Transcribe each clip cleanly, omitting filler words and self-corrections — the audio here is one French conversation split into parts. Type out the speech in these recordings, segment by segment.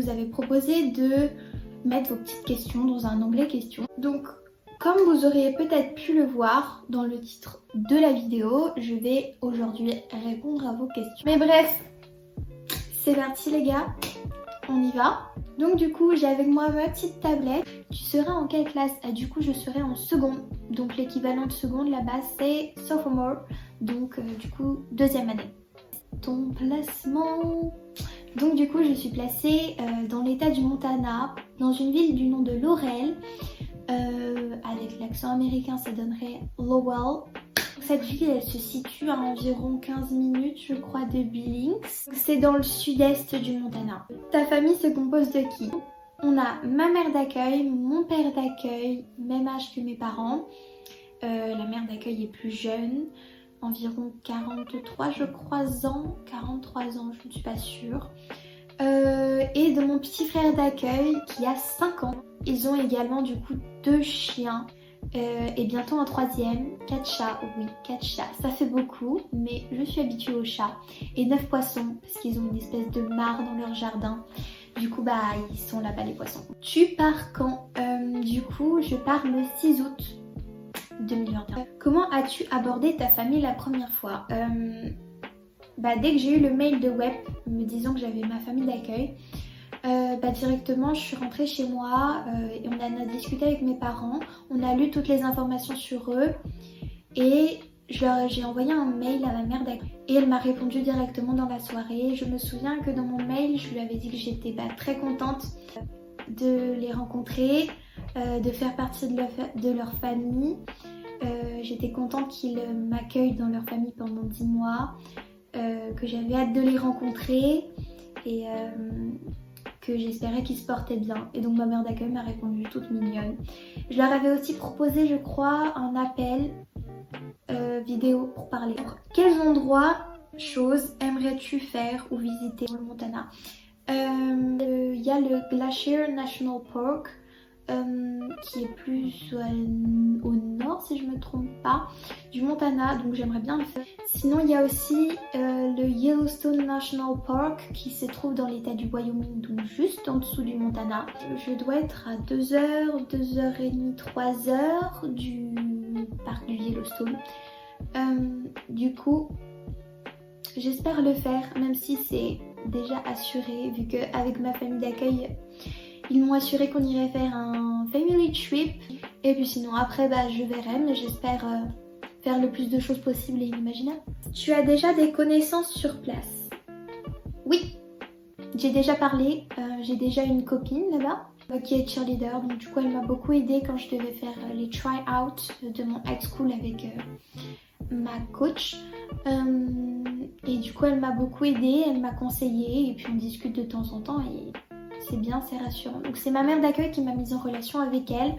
vous avez proposé de mettre vos petites questions dans un onglet questions. Donc comme vous auriez peut-être pu le voir dans le titre de la vidéo, je vais aujourd'hui répondre à vos questions. Mais bref, c'est parti les gars, on y va. Donc du coup j'ai avec moi ma petite tablette. Tu seras en quelle classe? Du coup je serai en seconde. Donc l'équivalent de seconde là-bas c'est sophomore. Donc du coup deuxième année. Ton placement. Donc du coup je suis placée dans l'état du Montana, dans une ville du nom de Laurel. Avec l'accent américain ça donnerait Lowell. Cette ville elle se situe à environ 15 minutes je crois de Billings. C'est dans le sud-est du Montana. Ta famille se compose de qui? On a ma mère d'accueil, mon père d'accueil, même âge que mes parents. La mère d'accueil est plus jeune, environ 43 je crois ans, 43 ans je ne suis pas sûre. Et de mon petit frère d'accueil qui a 5 ans. Ils ont également du coup 2 chiens et bientôt un 3e, 4 chats, oui 4 chats, ça fait beaucoup mais je suis habituée aux chats. Et 9 poissons parce qu'ils ont une espèce de mare dans leur jardin. Du coup bah ils sont là-bas les poissons. Tu pars quand? Du coup je pars le 6 août 2021. Comment as-tu abordé ta famille la première fois? Dès que j'ai eu le mail de Web me disant que j'avais ma famille d'accueil, directement je suis rentrée chez moi et on en a discuté avec mes parents, on a lu toutes les informations sur eux et j'ai envoyé un mail à ma mère d'accueil et elle m'a répondu directement dans la soirée. Je me souviens que dans mon mail je lui avais dit que j'étais très contente de les rencontrer, de faire partie de leur famille. J'étais contente qu'ils m'accueillent dans leur famille pendant 10 mois, que j'avais hâte de les rencontrer et que j'espérais qu'ils se portaient bien. Et donc ma mère d'accueil m'a répondu toute mignonne. Je leur avais aussi proposé je crois un appel vidéo pour parler. Quels endroits, choses aimerais-tu faire ou visiter dans le Montana? Il y a le Glacier National Park qui est plus au nord si je me trompe pas du Montana, donc j'aimerais bien le faire. Sinon il y a aussi le Yellowstone National Park qui se trouve dans l'état du Wyoming, donc juste en dessous du Montana. Je dois être à 2h, 2h30, 3h du parc du Yellowstone. Du coup j'espère le faire même si c'est déjà assuré vu qu'avec ma famille d'accueil ils m'ont assuré qu'on irait faire un family trip. Et puis sinon après je verrai, mais j'espère faire le plus de choses possible et inimaginables. Tu as déjà des connaissances sur place? Oui, j'ai déjà parlé, j'ai déjà une copine là-bas qui est cheerleader, donc du coup elle m'a beaucoup aidée quand je devais faire les try-out de mon high school avec ma coach. Et du coup elle m'a beaucoup aidée, elle m'a conseillé et puis on discute de temps en temps et c'est bien, c'est rassurant. Donc c'est ma mère d'accueil qui m'a mise en relation avec elle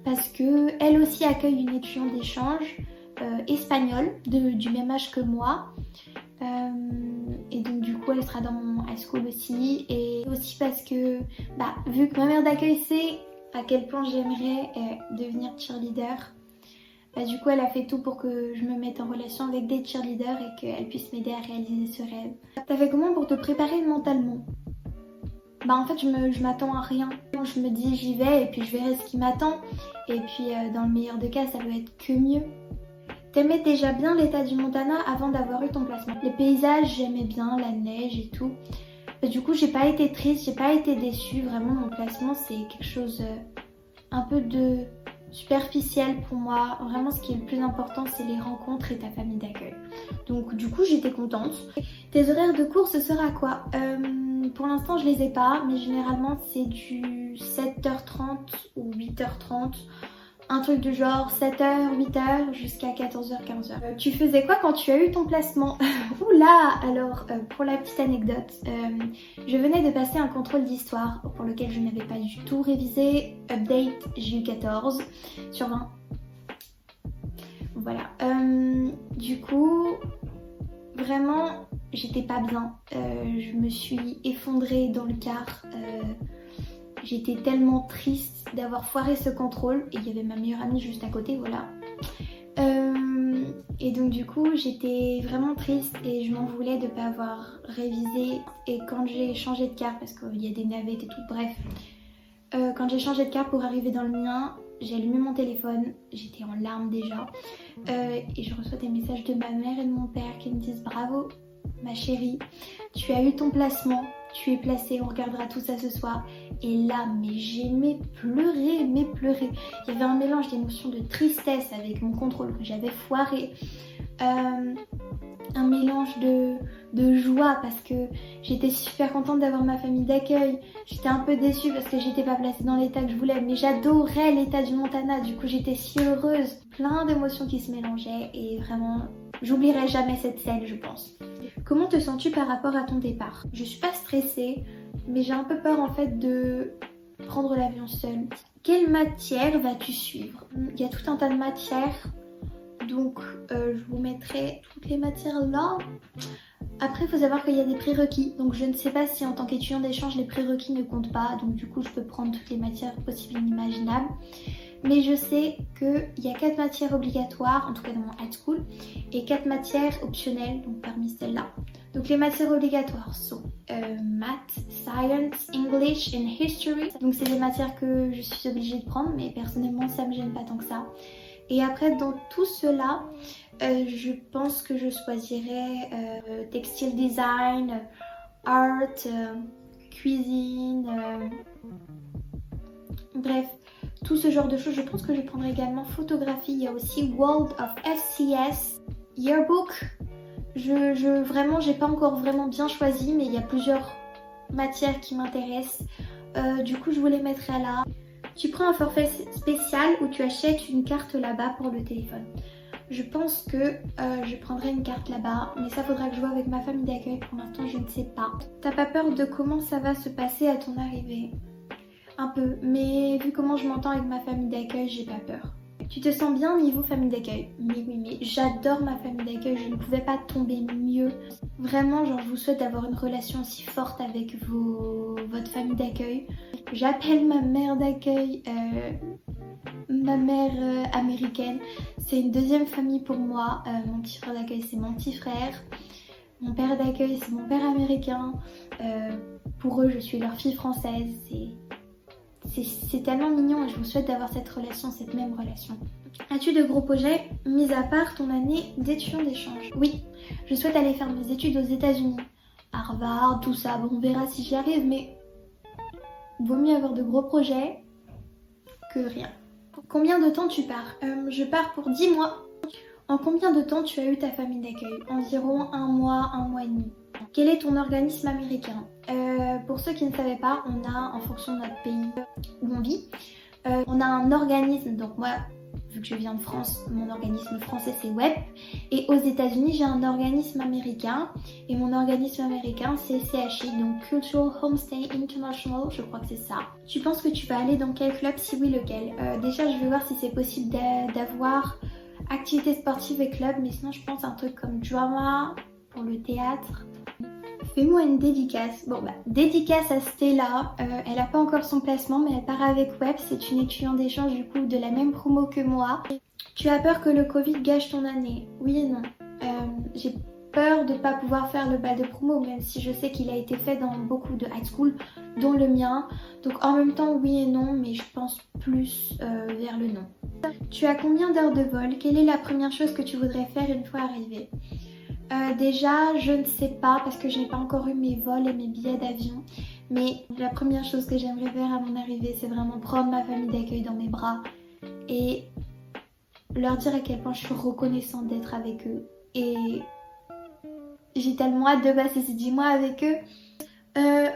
parce que elle aussi accueille une étudiante d'échange espagnole du même âge que moi. Et donc du coup elle sera dans mon high school aussi. Et aussi parce que vu que ma mère d'accueil sait à quel point j'aimerais devenir cheerleader, du coup elle a fait tout pour que je me mette en relation avec des cheerleaders et qu'elle puisse m'aider à réaliser ce rêve. T'as fait comment pour te préparer mentalement? En fait je m'attends à rien. Je me dis j'y vais et puis je verrai ce qui m'attend. Et puis dans le meilleur des cas ça doit être que mieux. T'aimais déjà bien l'état du Montana avant d'avoir eu ton placement? Les paysages j'aimais bien, la neige et tout. Du coup j'ai pas été triste, j'ai pas été déçue. Vraiment mon placement c'est quelque chose un peu de superficiel pour moi. Vraiment ce qui est le plus important c'est les rencontres et ta famille d'accueil. Donc du coup j'étais contente. Tes horaires de cours ce sera quoi? Pour l'instant je les ai pas, mais généralement c'est du 7h30 ou 8h30. Un truc du genre 7h, 8h jusqu'à 14h, 15h. Tu faisais quoi quand tu as eu ton placement? Oula! Alors pour la petite anecdote, je venais de passer un contrôle d'histoire pour lequel je n'avais pas du tout révisé. Update, j'ai eu 14 sur 20. Voilà. Du coup, vraiment j'étais pas bien. Je me suis effondrée dans le car. J'étais tellement triste d'avoir foiré ce contrôle et il y avait ma meilleure amie juste à côté, voilà. Et donc du coup j'étais vraiment triste et je m'en voulais de ne pas avoir révisé. Et quand j'ai changé de carte, parce qu'il y a des navettes et tout, bref, quand j'ai changé de carte pour arriver dans le mien, j'ai allumé mon téléphone, j'étais en larmes déjà, et je reçois des messages de ma mère et de mon père qui me disent bravo ma chérie, tu as eu ton placement, tu es placée, on regardera tout ça ce soir. Et là, mais j'ai pleuré. Il y avait un mélange d'émotions, de tristesse avec mon contrôle que j'avais foiré. Un mélange de joie parce que j'étais super contente d'avoir ma famille d'accueil. J'étais un peu déçue parce que j'étais pas placée dans l'état que je voulais, mais j'adorais l'état du Montana, du coup j'étais si heureuse. Plein d'émotions qui se mélangeaient et vraiment, j'oublierai jamais cette scène, je pense. Comment te sens-tu par rapport à ton départ? Je suis pas stressée, mais j'ai un peu peur en fait de prendre l'avion seule. Quelle matière vas-tu suivre? Il y a tout un tas de matières. Donc je vous mettrai toutes les matières là. Après il faut savoir qu'il y a des prérequis. Donc je ne sais pas si en tant qu'étudiant d'échange les prérequis ne comptent pas. Donc du coup je peux prendre toutes les matières possibles et inimaginables. Mais je sais qu'il y a 4 matières obligatoires, en tout cas dans mon high school, et 4 matières optionnelles, donc parmi celles-là. Donc les matières obligatoires sont math, science, English and history. Donc c'est des matières que je suis obligée de prendre, mais personnellement ça me gêne pas tant que ça. Et après dans tout cela, je pense que je choisirais textile design, art, cuisine, bref. Tout ce genre de choses, je pense que je prendrai également photographie. Il y a aussi World of FCS, Yearbook. Vraiment, j'ai pas encore vraiment bien choisi, mais il y a plusieurs matières qui m'intéressent. Du coup, je vous les mettrai là. Tu prends un forfait spécial ou tu achètes une carte là-bas pour le téléphone. Je pense que je prendrai une carte là-bas, mais ça faudra que je vois avec ma famille d'accueil. Pour l'instant, je ne sais pas. T'as pas peur de comment ça va se passer à ton arrivée? Un peu, mais vu comment je m'entends avec ma famille d'accueil, j'ai pas peur. Tu te sens bien niveau famille d'accueil? Mais oui, mais j'adore ma famille d'accueil, je ne pouvais pas tomber mieux. Vraiment, genre je vous souhaite d'avoir une relation aussi forte avec votre famille d'accueil. J'appelle ma mère d'accueil, ma mère américaine. C'est une deuxième famille pour moi. Mon petit frère d'accueil, c'est mon petit frère. Mon père d'accueil, c'est mon père américain. Pour eux, je suis leur fille française. C'est tellement mignon et je vous souhaite d'avoir cette même relation. As-tu de gros projets, mis à part ton année d'étudiant d'échange? Oui, je souhaite aller faire mes études aux États-Unis, Harvard, tout ça. Bon, on verra si j'y arrive, mais vaut mieux avoir de gros projets que rien. Combien de temps tu pars? Je pars pour 10 mois. En combien de temps tu as eu ta famille d'accueil? Environ 1 mois et demi. Quel est ton organisme américain? Pour ceux qui ne savaient pas, on a, en fonction de notre pays où on vit, on a un organisme. Donc moi, vu que je viens de France, mon organisme français c'est WEP. Et aux États-Unis, j'ai un organisme américain. Et mon organisme américain c'est CHI, donc Cultural Homestay International, je crois que c'est ça. Tu penses que tu vas aller dans quel club? Si oui, lequel? Déjà, je vais voir si c'est possible d'avoir activités sportives et clubs. Mais sinon, je pense un truc comme drama pour le théâtre. Fais-moi une dédicace. Bon bah, dédicace à Stella. Elle n'a pas encore son placement, mais elle part avec Web. C'est une étudiante d'échange du coup de la même promo que moi. Tu as peur que le Covid gâche ton année? Oui et non. J'ai peur de ne pas pouvoir faire le bal de promo, même si je sais qu'il a été fait dans beaucoup de high school, dont le mien. Donc en même temps, oui et non, mais je pense plus vers le non. Tu as combien d'heures de vol? Quelle est la première chose que tu voudrais faire une fois arrivé? Déjà, je ne sais pas parce que je n'ai pas encore eu mes vols et mes billets d'avion. Mais la première chose que j'aimerais faire à mon arrivée, c'est vraiment prendre ma famille d'accueil dans mes bras et leur dire à quel point je suis reconnaissante d'être avec eux. Et j'ai tellement hâte de passer ces 10 mois avec eux.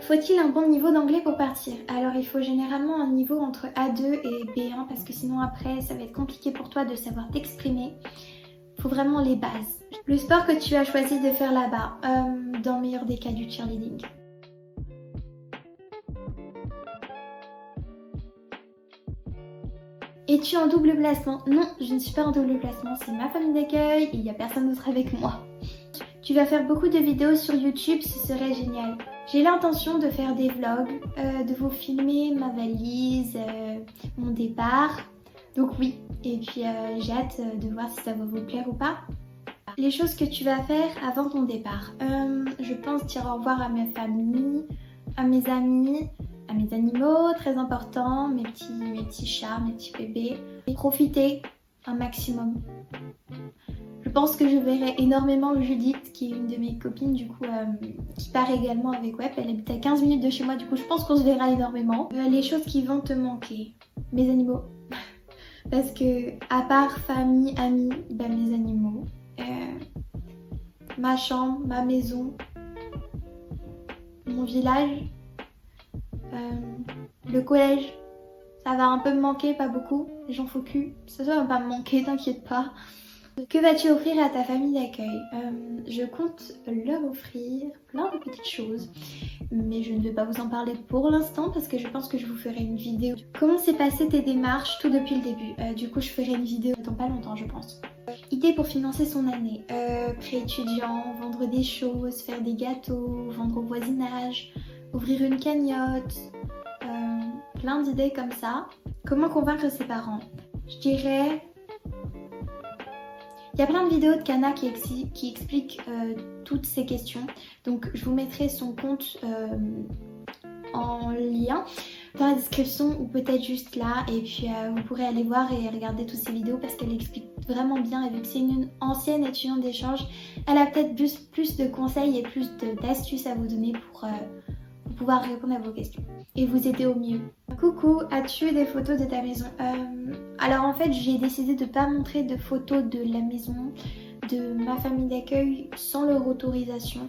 Faut-il un bon niveau d'anglais pour partir? Alors il faut généralement un niveau entre A2 et B1 parce que sinon après ça va être compliqué pour toi de savoir t'exprimer. Faut vraiment les bases. Le sport que tu as choisi de faire là-bas, dans le meilleur des cas du cheerleading. Es-tu en double placement? Non, je ne suis pas en double placement, c'est ma famille d'accueil et il n'y a personne d'autre avec moi. Tu vas faire beaucoup de vidéos sur YouTube, ce serait génial. J'ai l'intention de faire des vlogs, de vous filmer ma valise, mon départ. Donc oui, et puis j'ai hâte de voir si ça va vous plaire ou pas. Les choses que tu vas faire avant ton départ. Je pense dire au revoir à ma famille, à mes amis, à mes animaux, très important, mes petits chats, mes petits bébés. Et profiter un maximum. Je pense que je verrai énormément Judith, qui est une de mes copines du coup, qui part également avec Web. Elle habite à 15 minutes de chez moi, du coup je pense qu'on se verra énormément. Les choses qui vont te manquer, mes animaux. Parce que à part famille, amis, ben, mes animaux. Ma chambre, ma maison, mon village, le collège. Ça va un peu me manquer, pas beaucoup, j'en fous cul. Ça va pas me manquer, t'inquiète pas. Que vas-tu offrir à ta famille d'accueil? Je compte leur offrir plein de petites choses, mais je ne vais pas vous en parler pour l'instant parce que je pense que je vous ferai une vidéo. Comment s'est passé tes démarches tout depuis le début? Du coup je ferai une vidéo dans pas longtemps je pense. Idée pour financer son année, prêt étudiant, vendre des choses, faire des gâteaux, vendre au voisinage, ouvrir une cagnotte, plein d'idées comme ça. Comment convaincre ses parents? Je dirais... Il y a plein de vidéos de Kana qui expliquent toutes ces questions. Donc je vous mettrai son compte en lien dans la description ou peut-être juste là. Et puis vous pourrez aller voir et regarder toutes ces vidéos parce qu'elle explique vraiment bien. Et vu que c'est une ancienne étudiante d'échange, elle a peut-être plus de conseils et plus d'astuces à vous donner pour pouvoir répondre à vos questions et vous aider au mieux. Coucou, as-tu des photos de ta maison? Alors en fait j'ai décidé de ne pas montrer de photos de la maison de ma famille d'accueil sans leur autorisation.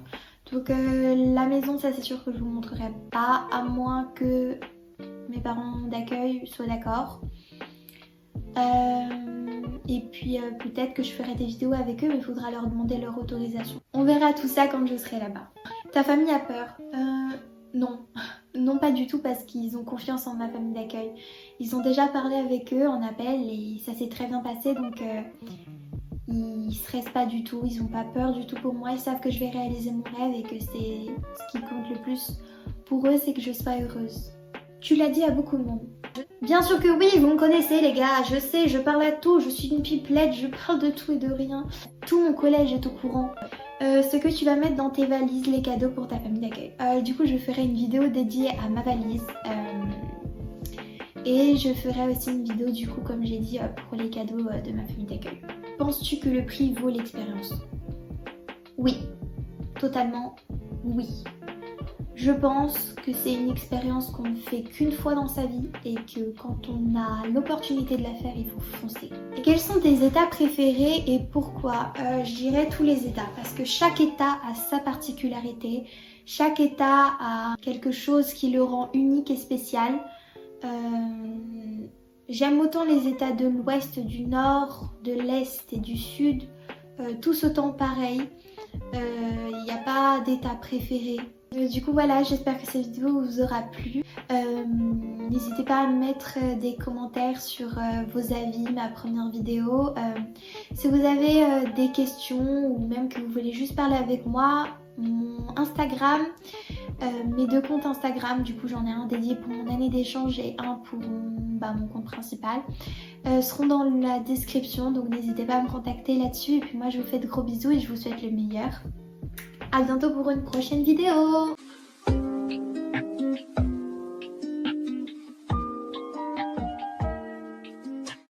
Donc la maison ça c'est sûr que je vous montrerai pas à moins que mes parents d'accueil soient d'accord. Et puis peut-être que je ferai des vidéos avec eux mais il faudra leur demander leur autorisation. On verra tout ça quand je serai là-bas. Ta famille a peur? Non. Non pas du tout parce qu'ils ont confiance en ma famille d'accueil. Ils ont déjà parlé avec eux en appel et ça s'est très bien passé donc ils stressent pas du tout, ils ont pas peur du tout pour moi. Ils savent que je vais réaliser mon rêve et que c'est ce qui compte le plus pour eux, c'est que je sois heureuse. Tu l'as dit à beaucoup de monde. Bien sûr que oui, vous me connaissez les gars, je sais, je parle à tout, je suis une pipelette, je parle de tout et de rien. Tout mon collège est au courant. Ce que tu vas mettre dans tes valises, les cadeaux pour ta famille d'accueil. Du coup je ferai une vidéo dédiée à ma valise et je ferai aussi une vidéo du coup comme j'ai dit pour les cadeaux de ma famille d'accueil. Penses-tu que le prix vaut l'expérience? Oui, totalement oui. Je pense que c'est une expérience qu'on ne fait qu'une fois dans sa vie et que quand on a l'opportunité de la faire, il faut foncer. Et quels sont tes états préférés et pourquoi? Je dirais tous les états parce que chaque état a sa particularité, chaque état a quelque chose qui le rend unique et spécial. J'aime autant les états de l'ouest, du nord, de l'est et du sud, tous autant pareils. Il n'y a pas d'état préféré. Du coup voilà, j'espère que cette vidéo vous aura plu. N'hésitez pas à mettre des commentaires sur vos avis, ma première vidéo. Si vous avez des questions ou même que vous voulez juste parler avec moi, mon Instagram, mes deux comptes Instagram, du coup j'en ai un dédié pour mon année d'échange et un pour mon compte principal, seront dans la description, donc n'hésitez pas à me contacter là-dessus. Et puis moi je vous fais de gros bisous et je vous souhaite le meilleur. À bientôt pour une prochaine vidéo.